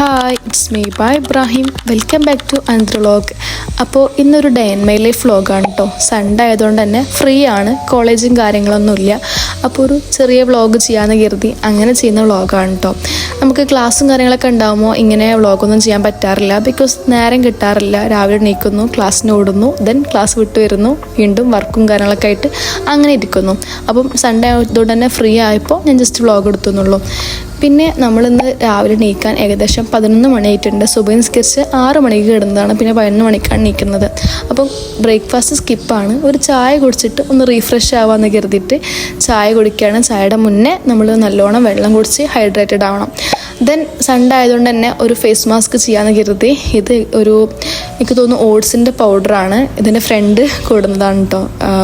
Hi, it's me by Ibrahim. Welcome back to another vlog. അപ്പോൾ ഇന്നൊരു day and my life വ്ളോഗാണ് കേട്ടോ. Sunday ആയതുകൊണ്ട് തന്നെ ഫ്രീ ആണ്, കോളേജും കാര്യങ്ങളൊന്നുമില്ല. അപ്പോൾ ഒരു ചെറിയ വ്ളോഗ് ചെയ്യാമെന്ന് കരുതി അങ്ങനെ ചെയ്യുന്ന വ്ളോഗാണ് കേട്ടോ. നമുക്ക് ക്ലാസ്സും കാര്യങ്ങളൊക്കെ ഉണ്ടാകുമ്പോൾ ഇങ്ങനെ വ്ളോഗൊന്നും ചെയ്യാൻ പറ്റാറില്ല, ബിക്കോസ് നേരം കിട്ടാറില്ല. രാവിലെ എണീക്കുന്നു, ക്ലാസ്സിന് ഓടുന്നു, ദെൻ ക്ലാസ് വിട്ട് വരുന്നു, വീണ്ടും വർക്കും കാര്യങ്ങളൊക്കെ ആയിട്ട് അങ്ങനെ ഇരിക്കുന്നു. അപ്പം സൺഡേ ആയതുകൊണ്ട് തന്നെ ഫ്രീ ആയപ്പോൾ ഞാൻ ജസ്റ്റ് വ്ളോഗ് എടുത്തു എന്നുള്ളൂ. പിന്നെ നമ്മളിന്ന് രാവിലെ എണീക്കാൻ ഏകദേശം 11 മണിയായിട്ടുണ്ട്. സുബഹി നിസ്കരിച്ച് 6 മണിക്ക് കിടന്നതാണ്, പിന്നെ 11 മണിക്കാണ് എണീക്കുന്നത്. അപ്പം ബ്രേക്ക്ഫാസ്റ്റ് സ്കിപ്പാണ്. ഒരു ചായ കുടിച്ചിട്ട് ഒന്ന് റീഫ്രഷ് ആവാമെന്ന് കരുതിയിട്ട് ചായ കുടിക്കുകയാണ്. ചായയുടെ മുന്നേ നമ്മൾ നല്ലോണം വെള്ളം കുടിച്ച് ഹൈഡ്രേറ്റഡ് ആവണം. ദെൻ സൺഡേ ആയതുകൊണ്ട് തന്നെ ഒരു ഫേസ് മാസ്ക് ചെയ്യാമെന്ന് കരുതി. ഇത് എനിക്ക് തോന്നുന്നു ഓട്സിൻ്റെ പൗഡറാണ്. ഇതിൻ്റെ ഫ്രണ്ട് കൊടുന്നതാണ് കേട്ടോ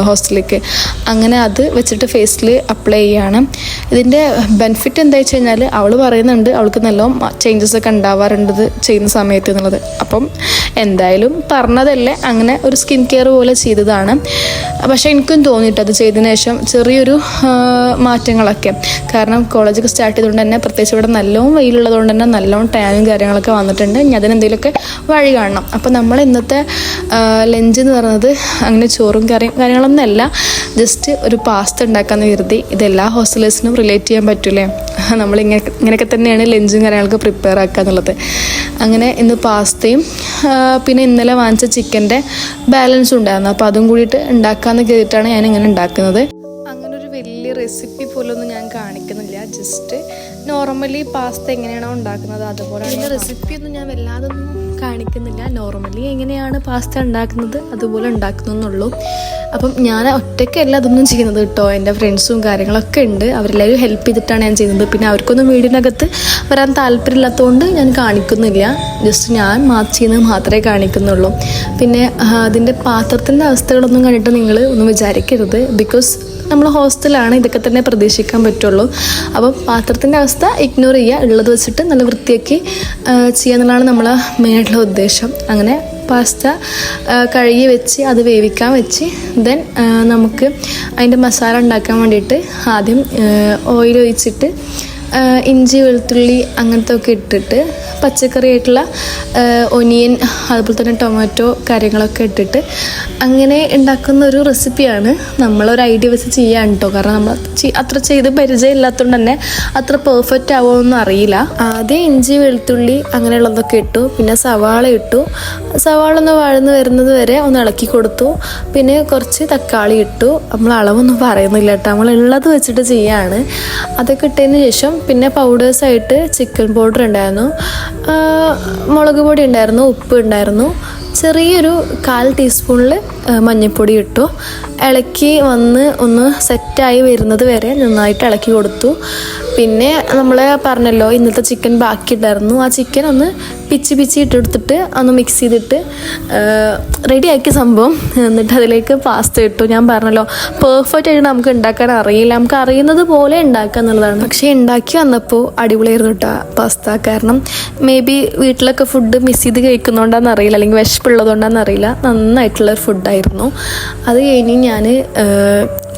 ഹോസ്റ്റലിലേക്ക്. അങ്ങനെ അത് വെച്ചിട്ട് ഫേസിൽ അപ്ലൈ ചെയ്യുകയാണ്. ഇതിൻ്റെ ബെനിഫിറ്റ് എന്താ വെച്ച് കഴിഞ്ഞാൽ അവൾ പറയുന്നുണ്ട് അവൾക്ക് നല്ല ചേഞ്ചസ് ഒക്കെ ഉണ്ടാവാറുണ്ട് ഇത് ചെയ്യുന്ന സമയത്ത് എന്നുള്ളത്. അപ്പം എന്തായാലും പറഞ്ഞതല്ലേ, അങ്ങനെ ഒരു സ്കിൻ കെയർ പോലെ ചെയ്തതാണ്. പക്ഷേ എനിക്കും തോന്നിയിട്ട് അത് ചെയ്തതിന് ശേഷം ചെറിയൊരു മാറ്റങ്ങളൊക്കെ. കാരണം കോളേജൊക്കെ സ്റ്റാർട്ട് ചെയ്തുകൊണ്ട് തന്നെ, പ്രത്യേകിച്ച് ഇവിടെ നല്ലോണം വെയിലുള്ളതുകൊണ്ട് തന്നെ നല്ലോണം ടാനും കാര്യങ്ങളൊക്കെ വന്നിട്ടുണ്ട്. ഇനി അതിനെന്തെങ്കിലുമൊക്കെ വഴി കാണണം. അപ്പോൾ നമ്മൾ ഇന്നത്തെ ലഞ്ച് എന്ന് പറയുന്നത് അങ്ങനെ ചോറും കാര്യങ്ങളൊന്നും അല്ല, ജസ്റ്റ് ഒരു പാസ്ത ഉണ്ടാക്കാമെന്ന് കരുതി. ഇതെല്ലാ ഹോസ്റ്റലേഴ്സിനും റിലേറ്റ് ചെയ്യാൻ പറ്റൂലേ, ഇങ്ങനെയൊക്കെ തന്നെയാണ് ലഞ്ചും കാര്യങ്ങളൊക്കെ പ്രിപ്പയർ ആക്കുക എന്നുള്ളത്. അങ്ങനെ ഇന്ന് പാസ്തയും പിന്നെ ഇന്നലെ വാങ്ങിച്ച ചിക്കൻ്റെ ബാലൻസും ഉണ്ടായിരുന്നു. അപ്പോൾ അതും കൂടിയിട്ട് ഉണ്ടാക്കാമെന്ന് കരുതിയിട്ടാണ് ഞാൻ ഇങ്ങനെ ഉണ്ടാക്കുന്നത്. അങ്ങനെ ഒരു വലിയ റെസിപ്പി പോലൊന്നും ഞാൻ കാണിക്കുന്നില്ല, ജസ്റ്റ് നോർമലി പാസ്ത എങ്ങനെയാണോ ഉണ്ടാക്കുന്നത് അതുപോലെയാണ്. റെസിപ്പിയൊന്നും ഞാൻ വല്ലാതൊന്നും കാണിക്കുന്നില്ല. നോർമലി എങ്ങനെയാണ് പാസ്ത ഉണ്ടാക്കുന്നത് അതുപോലെ ഉണ്ടാക്കുന്നുള്ളൂ. അപ്പം ഞാൻ ഒറ്റയ്ക്കല്ല അതൊന്നും ചെയ്യുന്നത് കേട്ടോ. എൻ്റെ ഫ്രണ്ട്സും കാര്യങ്ങളൊക്കെ ഉണ്ട്, അവരെല്ലാവരും ഹെൽപ്പ് ചെയ്തിട്ടാണ് ഞാൻ ചെയ്യുന്നത്. പിന്നെ അവർക്കൊന്നും വീടിനകത്ത് വരാൻ താല്പര്യമില്ലാത്തതുകൊണ്ട് ഞാൻ കാണിക്കുന്നില്ല, ജസ്റ്റ് ഞാൻ ചെയ്യുന്നത് മാത്രമേ കാണിക്കുന്നുള്ളൂ. പിന്നെ അതിൻ്റെ പാത്രത്തിൻ്റെ അവസ്ഥകളൊന്നും കണ്ടിട്ട് നിങ്ങൾ ഒന്നും വിചാരിക്കരുത്, ബിക്കോസ് നമ്മൾ ഹോസ്റ്റലാണ്, ഇതൊക്കെ തന്നെ പ്രതീക്ഷിക്കാൻ പറ്റുള്ളൂ. അപ്പം പാത്രത്തിൻ്റെ അവസ്ഥ ഇഗ്നോർ ചെയ്യുക, ഉള്ളത് വെച്ചിട്ട് നല്ല വൃത്തിയാക്കി ചെയ്യുക എന്നുള്ളതാണ് നമ്മളെ മെയിനായിട്ടുള്ള ഉദ്ദേശം. അങ്ങനെ പാസ്ത കഴുകി വെച്ച് അത് വേവിക്കാൻ വെച്ച് ദെൻ നമുക്ക് അതിൻ്റെ മസാല ഉണ്ടാക്കാൻ വേണ്ടിയിട്ട് ആദ്യം ഓയിൽ ഒഴിച്ചിട്ട് ഇഞ്ചി വെളുത്തുള്ളി അങ്ങനത്തെ ഒക്കെ ഇട്ടിട്ട് പച്ചക്കറി ആയിട്ടുള്ള ഒനിയൻ അതുപോലെ തന്നെ ടൊമാറ്റോ കാര്യങ്ങളൊക്കെ ഇട്ടിട്ട് അങ്ങനെ ഉണ്ടാക്കുന്ന ഒരു റെസിപ്പിയാണ്. നമ്മളൊരു ഐഡിയ വെച്ച് ചെയ്യാൻ കേട്ടോ, കാരണം നമ്മൾ അത്ര ചെയ്ത് പരിചയമില്ലാത്തതുകൊണ്ട് തന്നെ അത്ര പെർഫെക്റ്റ് ആവുമെന്നും അറിയില്ല. ആദ്യം ഇഞ്ചി വെളുത്തുള്ളി അങ്ങനെയുള്ളതൊക്കെ ഇട്ടു, പിന്നെ സവാള ഇട്ടു. സവാള ഒന്ന് വഴന്ന് വരുന്നത് വരെ ഒന്ന് ഇളക്കി കൊടുത്തു. പിന്നെ കുറച്ച് തക്കാളി ഇട്ടു. നമ്മൾ അളവൊന്നും പറയുന്നില്ല കേട്ടോ, നമ്മൾ ഉള്ളത് വെച്ചിട്ട് ചെയ്യാണ്. അതൊക്കെ ഇട്ടതിന് ശേഷം പിന്നെ പൗഡേഴ്സായിട്ട് ചിക്കൻ പൗഡർ ഉണ്ടായിരുന്നു, മുളക് പൊടി ഉണ്ടായിരുന്നു, ഉപ്പ് ഉണ്ടായിരുന്നു, ചെറിയൊരു 1/4 ടീസ്പൂണിൽ മഞ്ഞൾപ്പൊടി ഇട്ടു. ഇളക്കി വന്ന് ഒന്ന് സെറ്റായി വരുന്നത് വരെ നന്നായിട്ട് ഇളക്കി കൊടുത്തു. പിന്നെ നമ്മൾ പറഞ്ഞല്ലോ ഇന്നത്തെ ചിക്കൻ ബാക്കി ഉണ്ടായിരുന്നു, ആ ചിക്കൻ ഒന്ന് പിച്ചി ഇട്ടെടുത്തിട്ട് ഒന്ന് മിക്സ് ചെയ്തിട്ട് റെഡിയാക്കിയ സംഭവം. എന്നിട്ട് അതിലേക്ക് പാസ്ത ഇട്ടു. ഞാൻ പറഞ്ഞല്ലോ പെർഫെക്റ്റ് ആയിട്ട് നമുക്ക് ഉണ്ടാക്കാൻ അറിയില്ല, നമുക്ക് അറിയുന്നത് പോലെ ഉണ്ടാക്കുക എന്നുള്ളതാണ്. പക്ഷേ ഉണ്ടാക്കി വന്നപ്പോൾ അടിപൊളിയായിരുന്നു കേട്ടോ പാസ്ത. കാരണം മേ ബി വീട്ടിലൊക്കെ ഫുഡ് മിസ് ചെയ്ത് കഴിക്കുന്നതുകൊണ്ടാണെന്ന് അറിയില്ല, അല്ലെങ്കിൽ വിശപ്പുള്ളതുകൊണ്ടാണെന്ന് അറിയില്ല, നന്നായിട്ടുള്ളൊരു ഫുഡായിരുന്നു. അത് കഴിഞ്ഞ് ഞാൻ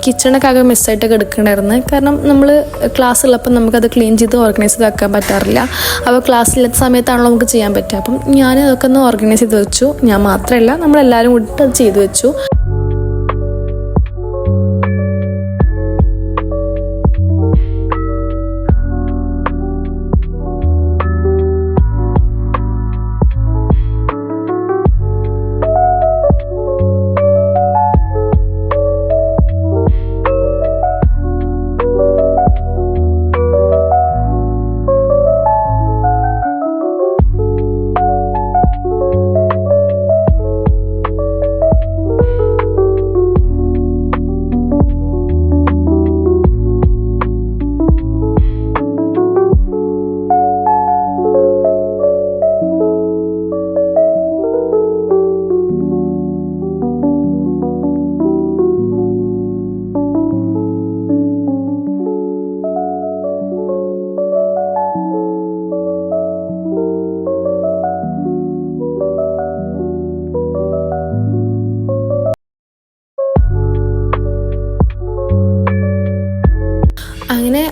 കിച്ചണൊക്കെ ആകെ മിസ്സായിട്ടൊക്കെ എടുക്കണ്ടായിരുന്നു. കാരണം നമ്മൾ ക്ലാസ് ഉള്ളപ്പോൾ നമുക്കത് ക്ലീൻ ചെയ്ത് ഓർഗനൈസ് ചെയ്താക്കാൻ പറ്റാറില്ല. അപ്പോൾ ക്ലാസ്സില്ലാത്ത സമയത്താണല്ലോ നമുക്ക് ചെയ്യാൻ പറ്റുക. അപ്പം ഞാൻ അതൊക്കെ ഒന്ന് ഓർഗനൈസ് ചെയ്ത് വെച്ചു. ഞാൻ മാത്രമല്ല, നമ്മളെല്ലാവരും കൂടിയിട്ട് അത് ചെയ്ത് വെച്ചു.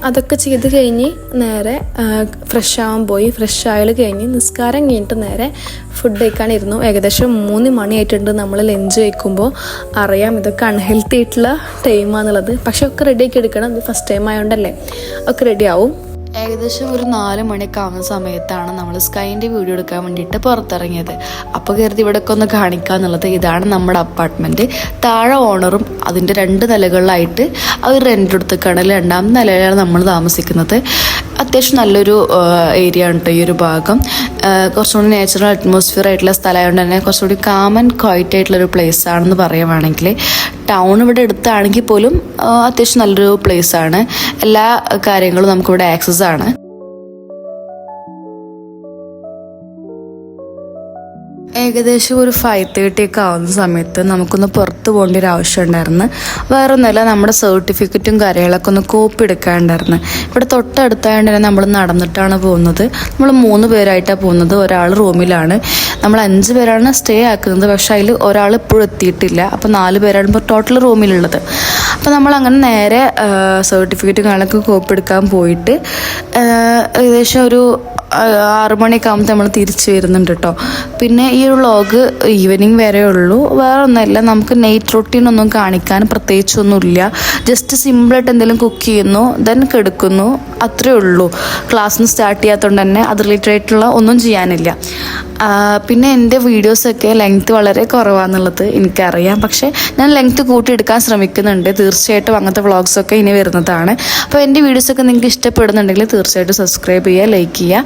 അതൊക്കെ ചെയ്ത് കഴിഞ്ഞ് നേരെ ഫ്രഷ് ആവാൻ പോയി. ഫ്രഷ് ആയാൽ കഴിഞ്ഞ് നിസ്കാരം കഴിഞ്ഞിട്ട് നേരെ ഫുഡ് കഴിക്കാനിരുന്നു. ഏകദേശം 3 മണിയായിട്ടുണ്ട്. നമ്മൾ ലഞ്ച് കഴിക്കുമ്പോൾ അറിയാം ഇതൊക്കെ അൺഹെൽത്തി ആയിട്ടുള്ള ടൈമാണെന്നുള്ളത്. പക്ഷെ ഒക്കെ റെഡിയാക്കി എടുക്കണം. ഇത് ഫസ്റ്റ് ടൈം ആയതുകൊണ്ടല്ലേ ഒക്കെ റെഡി ആവും. ഏകദേശം ഒരു 4 മണിയൊക്കെ ആവുന്ന സമയത്താണ് നമ്മൾ സ്കൈൻ്റെ വീഡിയോ എടുക്കാൻ വേണ്ടിയിട്ട് പുറത്തിറങ്ങിയത്. അപ്പോൾ കരുതി ഇവിടെയൊക്കെ ഒന്ന് കാണിക്കാന്നുള്ളത്. ഇതാണ് നമ്മുടെ അപ്പാർട്ട്മെൻറ്റ്. താഴെ ഓണറും അതിൻ്റെ 2 നിലകളിലായിട്ട് അവർ റെൻ്റ് എടുത്തേക്കാണ്. 2ാമത്തെ നിലയിലാണ് നമ്മൾ താമസിക്കുന്നത്. അത്യാവശ്യം നല്ലൊരു ഏരിയ ആണ് കേട്ടോ ഈ ഒരു ഭാഗം. കുറച്ചുകൂടി നാച്ചുറൽ അറ്റ്മോസ്ഫിയർ ആയിട്ടുള്ള സ്ഥലമായതുകൊണ്ട് തന്നെ കുറച്ചുകൂടി കാം ആൻഡ് ക്വയറ്റ് ആയിട്ടുള്ളൊരു പ്ലേസ് ആണെന്ന് പറയുവാണെങ്കിൽ. ടൗൺ ഇവിടെ അടുത്താണെങ്കിൽ പോലും അത്യാവശ്യം നല്ലൊരു പ്ലേസാണ്. എല്ലാ കാര്യങ്ങളും നമുക്കിവിടെ ആക്സസ് ആണ്. ഏകദേശം ഒരു 5:30 ഒക്കെ ആവുന്ന സമയത്ത് നമുക്കൊന്ന് പുറത്ത് പോകേണ്ട ഒരു ആവശ്യം ഉണ്ടായിരുന്നു. വേറെ ഒന്നുമല്ല, നമ്മുടെ സർട്ടിഫിക്കറ്റും കാര്യങ്ങളൊക്കെ ഒന്ന് കോപ്പി എടുക്കാനുണ്ടായിരുന്നു. ഇവിടെ തൊട്ടടുത്തായതുകൊണ്ട് തന്നെ നമ്മൾ നടന്നിട്ടാണ് പോകുന്നത്. നമ്മൾ 3 പേരായിട്ടാണ് പോകുന്നത്. ഒരാൾ റൂമിലാണ്. നമ്മൾ 5 പേരാണ് സ്റ്റേ ആക്കുന്നത്. പക്ഷേ അതിൽ ഒരാൾ ഇപ്പോഴും എത്തിയിട്ടില്ല. അപ്പോൾ 4 പേരാണ് ഇപ്പോൾ ടോട്ടൽ റൂമിലുള്ളത്. അപ്പോൾ നമ്മളങ്ങനെ നേരെ സർട്ടിഫിക്കറ്റും കാര്യങ്ങളൊക്കെ കോപ്പി എടുക്കാൻ പോയിട്ട് ഏകദേശം ഒരു 6 മണിയൊക്കെ ആകുമ്പോൾ നമ്മൾ തിരിച്ച് വരുന്നുണ്ട് കേട്ടോ. പിന്നെ ഈ ഒരു വ്ളോഗ് ഈവനിങ് വരെ ഉള്ളൂ. വേറെ ഒന്നുമില്ല, നമുക്ക് നൈറ്റ് റൊട്ടീനൊന്നും കാണിക്കാൻ പ്രത്യേകിച്ചൊന്നുമില്ല. ജസ്റ്റ് സിമ്പിളായിട്ട് എന്തെങ്കിലും കുക്ക് ചെയ്യുന്നു, ദെൻ കിടക്കുന്നു, അത്രേ ഉള്ളൂ. ക്ലാസ്സിന് സ്റ്റാർട്ട് ചെയ്യാത്തതുകൊണ്ട് തന്നെ അത് റിലേറ്റഡ് ആയിട്ടുള്ള ഒന്നും ചെയ്യാനില്ല. പിന്നെ എൻ്റെ വീഡിയോസൊക്കെ ലെങ്ത്ത് വളരെ കുറവാണെന്നുള്ളത് എനിക്കറിയാം. പക്ഷേ ഞാൻ ലെങ്ത്ത് കൂട്ടിയെടുക്കാൻ ശ്രമിക്കുന്നുണ്ട്. തീർച്ചയായിട്ടും അങ്ങനത്തെ വ്ളോഗ്സൊക്കെ ഇനി വരുന്നതാണ്. അപ്പോൾ എൻ്റെ വീഡിയോസൊക്കെ നിങ്ങൾക്ക് ഇഷ്ടപ്പെടുന്നുണ്ടെങ്കിൽ തീർച്ചയായിട്ടും സബ്സ്ക്രൈബ് ചെയ്യുക, ലൈക്ക് ചെയ്യുക.